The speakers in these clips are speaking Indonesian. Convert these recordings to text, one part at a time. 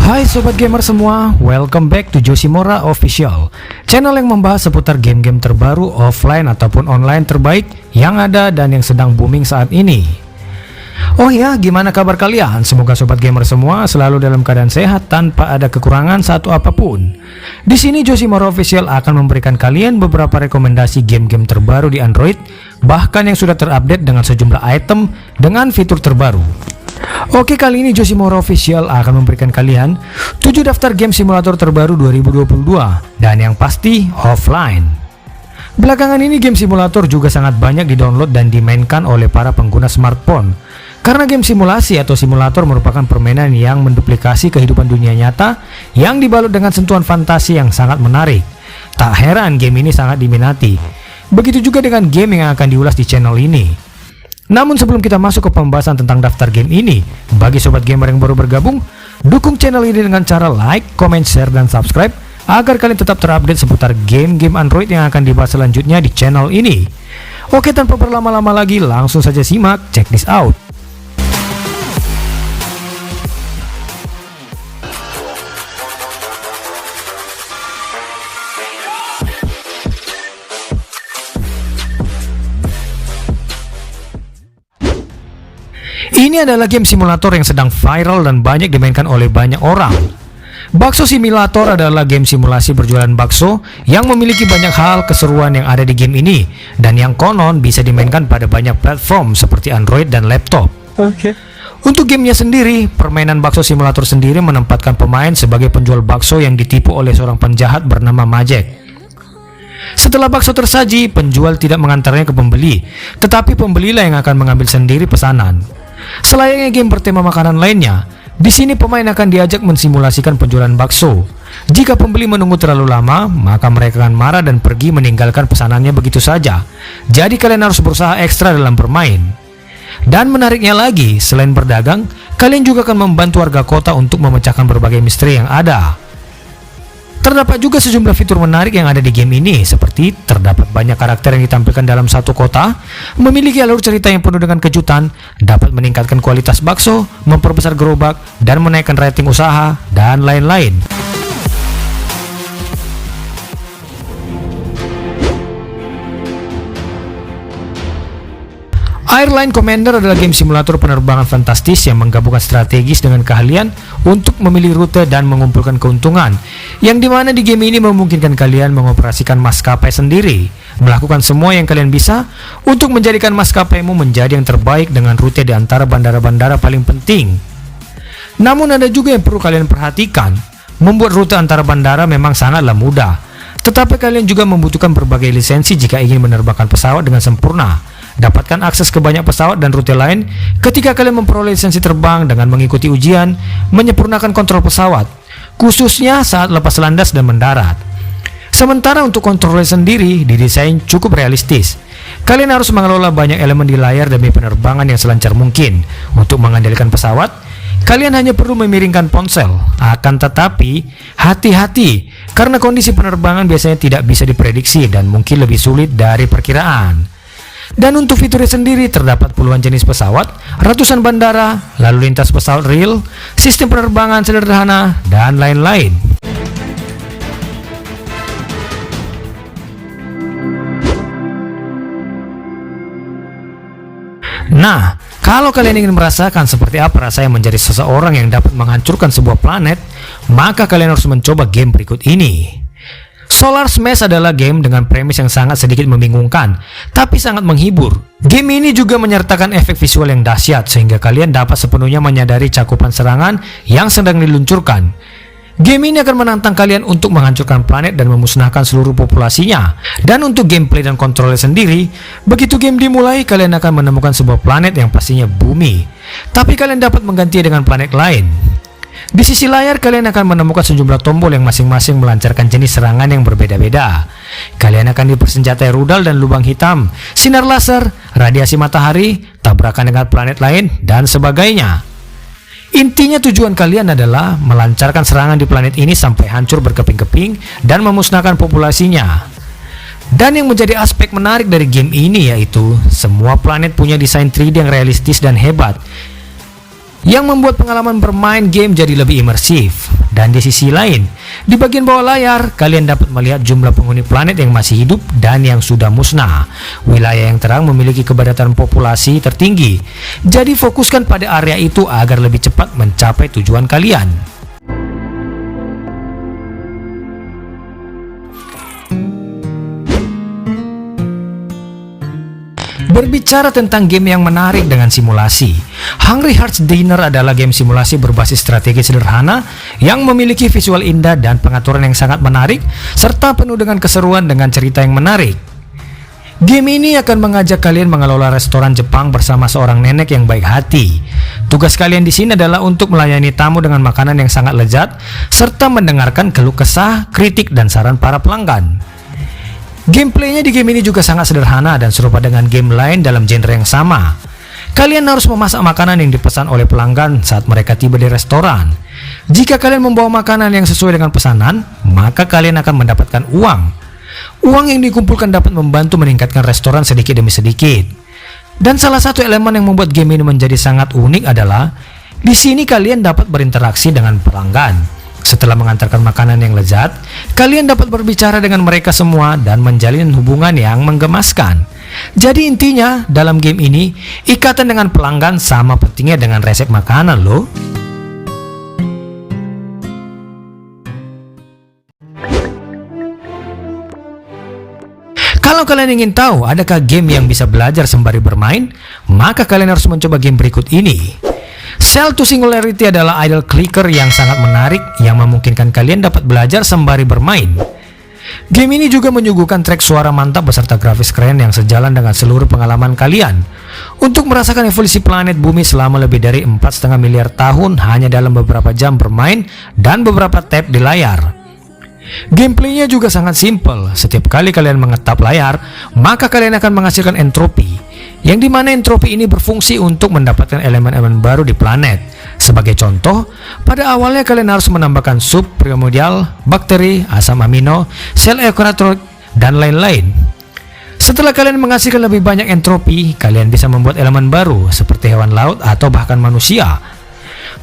Hai Sobat Gamer semua, welcome back to Joshimura Official, channel yang membahas seputar game-game terbaru offline ataupun online terbaik yang ada dan yang sedang booming saat ini. Oh ya, gimana kabar kalian? Semoga Sobat Gamer semua selalu dalam keadaan sehat tanpa ada kekurangan satu apapun. Di sini Joshimura Official akan memberikan kalian beberapa rekomendasi game-game terbaru di Android, bahkan yang sudah terupdate dengan sejumlah item dengan fitur terbaru. Oke, kali ini Joshimura Official akan memberikan kalian 7 daftar game simulator terbaru 2022 dan yang pasti offline. Belakangan ini game simulator juga sangat banyak didownload dan dimainkan oleh para pengguna smartphone. Karena game simulasi atau simulator merupakan permainan yang menduplikasi kehidupan dunia nyata yang dibalut dengan sentuhan fantasi yang sangat menarik. Tak heran game ini sangat diminati. Begitu juga dengan game yang akan diulas di channel ini. Namun sebelum kita masuk ke pembahasan tentang daftar game ini, bagi sobat gamer yang baru bergabung, dukung channel ini dengan cara like, comment, share, dan subscribe agar kalian tetap terupdate seputar game-game Android yang akan dibahas selanjutnya di channel ini. Oke, tanpa berlama-lama lagi, langsung saja simak, check this out. Ini adalah game simulator yang sedang viral dan banyak dimainkan oleh banyak orang. Bakso Simulator adalah game simulasi berjualan bakso yang memiliki banyak hal keseruan yang ada di game ini dan yang konon bisa dimainkan pada banyak platform seperti Android dan laptop. Untuk gamenya sendiri, permainan Bakso Simulator sendiri menempatkan pemain sebagai penjual bakso yang ditipu oleh seorang penjahat bernama Majek. Setelah bakso tersaji, penjual tidak mengantarnya ke pembeli, tetapi pembelilah yang akan mengambil sendiri pesanan. Selayaknya game bertema makanan lainnya, di sini pemain akan diajak mensimulasikan penjualan bakso. Jika pembeli menunggu terlalu lama, maka mereka akan marah dan pergi meninggalkan pesanannya begitu saja. Jadi kalian harus berusaha ekstra dalam bermain. Dan menariknya lagi, selain berdagang, kalian juga akan membantu warga kota untuk memecahkan berbagai misteri yang ada. Terdapat juga sejumlah fitur menarik yang ada di game ini, seperti terdapat banyak karakter yang ditampilkan dalam satu kota, memiliki alur cerita yang penuh dengan kejutan, dapat meningkatkan kualitas bakso, memperbesar gerobak, dan menaikkan rating usaha, dan lain-lain. Airline Commander adalah game simulator penerbangan fantastis yang menggabungkan strategis dengan keahlian untuk memilih rute dan mengumpulkan keuntungan, yang dimana di game ini memungkinkan kalian mengoperasikan maskapai sendiri, melakukan semua yang kalian bisa untuk menjadikan maskapaimu menjadi yang terbaik dengan rute di antara bandara-bandara paling penting. Namun ada juga yang perlu kalian perhatikan, membuat rute antara bandara memang sangatlah mudah, tetapi kalian juga membutuhkan berbagai lisensi jika ingin menerbangkan pesawat dengan sempurna. Dapatkan akses ke banyak pesawat dan rute lain ketika kalian memperoleh lisensi terbang dengan mengikuti ujian, menyempurnakan kontrol pesawat, khususnya saat lepas landas dan mendarat. Sementara untuk kontrolnya sendiri didesain cukup realistis. Kalian harus mengelola banyak elemen di layar demi penerbangan yang selancar mungkin. Untuk mengendalikan pesawat, kalian hanya perlu memiringkan ponsel. Akan tetapi, hati-hati, karena kondisi penerbangan biasanya tidak bisa diprediksi dan mungkin lebih sulit dari perkiraan. Dan untuk fiturnya sendiri terdapat puluhan jenis pesawat, ratusan bandara, lalu lintas pesawat real, sistem penerbangan sederhana, dan lain-lain. Nah, kalau kalian ingin merasakan seperti apa rasanya menjadi seseorang yang dapat menghancurkan sebuah planet, maka kalian harus mencoba game berikut ini. Solar Smash adalah game dengan premis yang sangat sedikit membingungkan, tapi sangat menghibur. Game ini juga menyertakan efek visual yang dahsyat, sehingga kalian dapat sepenuhnya menyadari cakupan serangan yang sedang diluncurkan. Game ini akan menantang kalian untuk menghancurkan planet dan memusnahkan seluruh populasinya. Dan untuk gameplay dan kontrolnya sendiri, begitu game dimulai, kalian akan menemukan sebuah planet yang pastinya bumi. Tapi kalian dapat menggantinya dengan planet lain. Di sisi layar kalian akan menemukan sejumlah tombol yang masing-masing melancarkan jenis serangan yang berbeda-beda. Kalian akan dipersenjatai rudal dan lubang hitam, sinar laser, radiasi matahari, tabrakan dengan planet lain, dan sebagainya. Intinya tujuan kalian adalah melancarkan serangan di planet ini sampai hancur berkeping-keping dan memusnahkan populasinya. Dan yang menjadi aspek menarik dari game ini yaitu semua planet punya desain 3D yang realistis dan hebat. yang membuat pengalaman bermain game jadi lebih imersif. Dan di sisi lain, di bagian bawah layar, kalian dapat melihat jumlah penghuni planet yang masih hidup dan yang sudah musnah. Wilayah yang terang memiliki kepadatan populasi tertinggi, jadi fokuskan pada area itu agar lebih cepat mencapai tujuan kalian. Berbicara tentang game yang menarik dengan simulasi, Hungry Hearts Diner adalah game simulasi berbasis strategi sederhana yang memiliki visual indah dan pengaturan yang sangat menarik, serta penuh dengan keseruan dengan cerita yang menarik. Game ini akan mengajak kalian mengelola restoran Jepang bersama seorang nenek yang baik hati. Tugas kalian di sini adalah untuk melayani tamu dengan makanan yang sangat lezat, serta mendengarkan keluh kesah, kritik, dan saran para pelanggan. Gameplaynya di game ini juga sangat sederhana dan serupa dengan game lain dalam genre yang sama. Kalian harus memasak makanan yang dipesan oleh pelanggan saat mereka tiba di restoran. Jika kalian membawa makanan yang sesuai dengan pesanan, maka kalian akan mendapatkan uang. Uang yang dikumpulkan dapat membantu meningkatkan restoran sedikit demi sedikit. Dan salah satu elemen yang membuat game ini menjadi sangat unik adalah di sini kalian dapat berinteraksi dengan pelanggan. Setelah mengantarkan makanan yang lezat, kalian dapat berbicara dengan mereka semua dan menjalin hubungan yang menggemaskan. Jadi intinya, dalam game ini, ikatan dengan pelanggan sama pentingnya dengan resep makanan loh. Kalau kalian ingin tahu adakah game yang bisa belajar sembari bermain, maka kalian harus mencoba game berikut ini. Cell to Singularity adalah idle clicker yang sangat menarik yang memungkinkan kalian dapat belajar sembari bermain. Game ini juga menyuguhkan track suara mantap beserta grafis keren yang sejalan dengan seluruh pengalaman kalian. Untuk merasakan evolusi planet bumi selama lebih dari 4,5 miliar tahun hanya dalam beberapa jam bermain dan beberapa tab di layar. Gameplaynya juga sangat simpel. Setiap kali kalian mengetap layar, maka kalian akan menghasilkan entropi, yang dimana entropi ini berfungsi untuk mendapatkan elemen-elemen baru di planet. Sebagai contoh, pada awalnya kalian harus menambahkan sup primordial, bakteri, asam amino, sel eukaryotik, dan lain-lain. Setelah kalian menghasilkan lebih banyak entropi, kalian bisa membuat elemen baru seperti hewan laut atau bahkan manusia.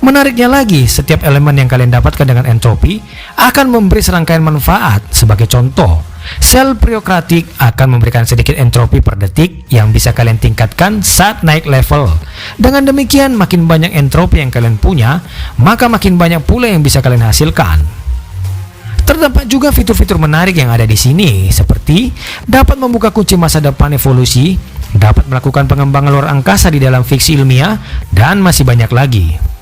Menariknya lagi, setiap elemen yang kalian dapatkan dengan entropi akan memberi serangkaian manfaat. Sebagai contoh, sel priokratik akan memberikan sedikit entropi per detik yang bisa kalian tingkatkan saat naik level. Dengan demikian, makin banyak entropi yang kalian punya, maka makin banyak pula yang bisa kalian hasilkan. Terdapat juga fitur-fitur menarik yang ada di sini, seperti dapat membuka kunci masa depan evolusi, dapat melakukan pengembangan luar angkasa di dalam fiksi ilmiah, dan masih banyak lagi.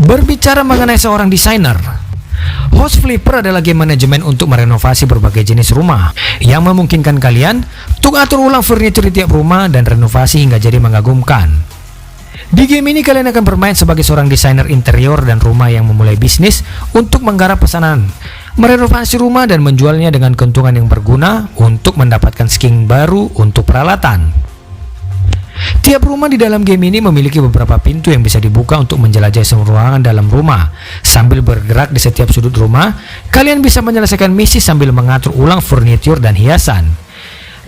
Berbicara mengenai seorang desainer, House Flipper adalah game manajemen untuk merenovasi berbagai jenis rumah yang memungkinkan kalian untuk atur ulang furniture di tiap rumah dan renovasi hingga jadi mengagumkan. Di game ini kalian akan bermain sebagai seorang desainer interior dan rumah yang memulai bisnis untuk menggarap pesanan, merenovasi rumah dan menjualnya dengan keuntungan yang berguna untuk mendapatkan skin baru untuk peralatan. Tiap rumah di dalam game ini memiliki beberapa pintu yang bisa dibuka untuk menjelajahi semua ruangan dalam rumah. Sambil bergerak di setiap sudut rumah, kalian bisa menyelesaikan misi sambil mengatur ulang furnitur dan hiasan.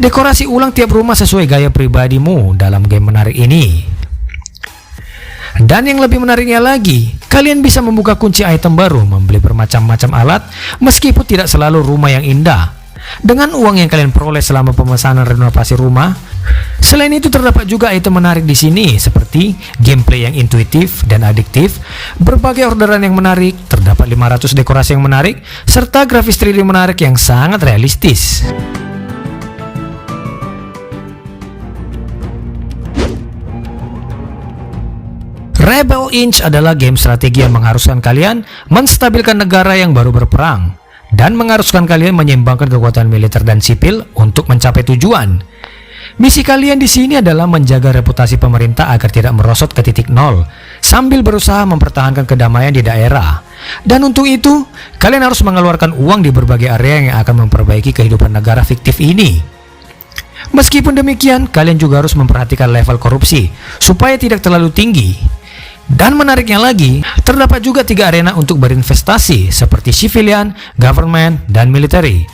Dekorasi ulang tiap rumah sesuai gaya pribadimu dalam game menarik ini. Dan yang lebih menariknya lagi, kalian bisa membuka kunci item baru, membeli bermacam-macam alat, meskipun tidak selalu rumah yang indah. Dengan uang yang kalian peroleh selama pemesanan renovasi rumah. Selain itu, terdapat juga item menarik di sini seperti gameplay yang intuitif dan adiktif, berbagai orderan yang menarik, terdapat 500 dekorasi yang menarik, serta grafis 3D menarik yang sangat realistis. Rebel Inc adalah game strategi yang mengharuskan kalian menstabilkan negara yang baru berperang dan mengharuskan kalian menyeimbangkan kekuatan militer dan sipil untuk mencapai tujuan. Misi kalian di sini adalah menjaga reputasi pemerintah agar tidak merosot ke titik nol, sambil berusaha mempertahankan kedamaian di daerah. Dan untuk itu, kalian harus mengeluarkan uang di berbagai area yang akan memperbaiki kehidupan negara fiktif ini. Meskipun demikian, kalian juga harus memperhatikan level korupsi supaya tidak terlalu tinggi. Dan menariknya lagi, terdapat juga 3 arena untuk berinvestasi seperti civilian, government, dan military.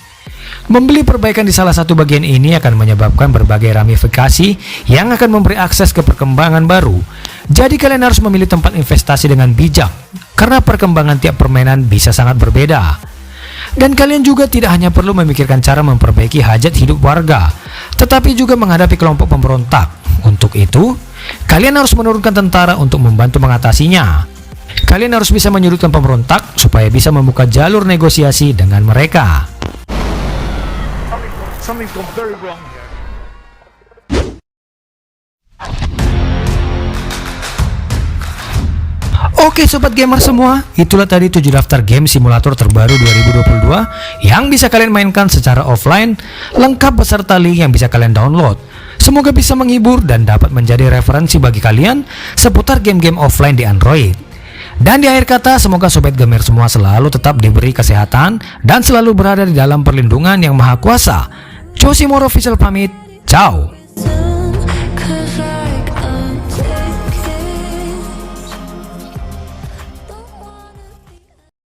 Membeli perbaikan di salah satu bagian ini akan menyebabkan berbagai ramifikasi yang akan memberi akses ke perkembangan baru. Jadi kalian harus memilih tempat investasi dengan bijak, karena perkembangan tiap permainan bisa sangat berbeda. Dan kalian juga tidak hanya perlu memikirkan cara memperbaiki hajat hidup warga, tetapi juga menghadapi kelompok pemberontak. Untuk itu, kalian harus menurunkan tentara untuk membantu mengatasinya. Kalian harus bisa menyudutkan pemberontak supaya bisa membuka jalur negosiasi dengan mereka. Something's gone very wrong here. Oke sobat gamer semua, itulah tadi 7 daftar game simulator terbaru 2022 yang bisa kalian mainkan secara offline, lengkap beserta link yang bisa kalian download. Semoga bisa menghibur dan dapat menjadi referensi bagi kalian seputar game-game offline di Android. Dan di akhir kata, semoga sobat gamer semua selalu tetap diberi kesehatan dan selalu berada di dalam perlindungan yang maha kuasa. Josimoro Official pamit, ciao.